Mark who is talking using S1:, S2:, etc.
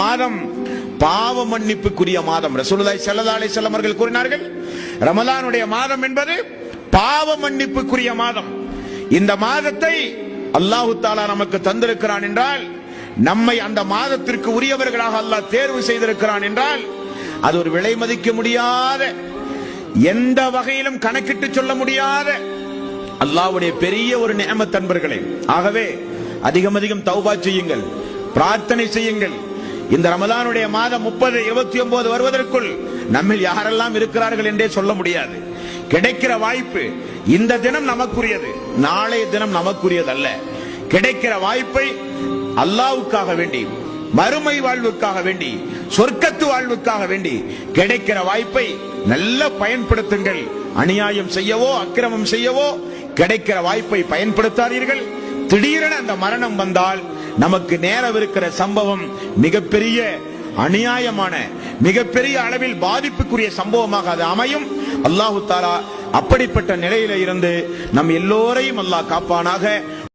S1: மாதம் பாவ மன்னிப்புக்குரிய மாதம். ரசூலுல்லாஹி ஸல்லல்லாஹு அலைஹி வஸல்லம் அவர்கள் கூறினார்கள், ரமலானுடைய மாதம் என்பது பாவ மன்னிப்புக்குரிய மாதம். இந்த மாதத்தை அல்லாஹ் தஆலா நமக்கு தந்திருக்கிறான் என்றால், நம்மை அந்த மாதத்திற்கு உரியவர்களாக அல்லாஹ் தேர்வு செய்திருக்கிறான் என்றால், அது ஒரு விலை மதிக்க முடியாத, எந்த வகையிலும் கணக்கிட்டு சொல்ல முடியாத அல்லாஹ்வுடைய பெரிய ஒரு நிஅமத் அன்பர்களே. ஆகவே அதிகம் அதிகம் தௌபா செய்யுங்கள், பிரார்த்தனை செய்யுங்கள். இந்த ரமலானுடைய மாதம் 30, 29 வருவதற்குள் நம்மில் யாரெல்லாம் இருக்கிறார்கள் என்றே சொல்ல முடியாது. கிடைக்கிற வாய்ப்பு, இந்த தினம் நமக்குரியது, நாளைய தினம் நமக்குரியது அல்ல. கிடைக்கிற வாய்ப்பை அல்லாஹ்வுக்காக வேண்டி, மறுமை வாழ்வுக்காக வேண்டி, சொர்க்கத்து வாழ்வுக்காக வேண்டி கிடைக்கிற வாய்ப்பை நல்ல பயன்படுத்துங்கள். அநியாயம் செய்யவோ அக்கிரமம் செய்யவோ கிடைக்கிற வாய்ப்பை பயன்படுத்தாதீர்கள். திடீரென அந்த மரணம் வந்தால் நமக்கு நேரவிருக்கிற சம்பவம் மிகப்பெரிய அநியாயமான, மிகப்பெரிய அளவில் பாதிப்புக்குரிய சம்பவமாக அது அமையும். அல்லாஹ் தஆலா அப்படிப்பட்ட நிலையில இருந்து நம் எல்லோரையும் அல்லாஹ் காப்பானாக.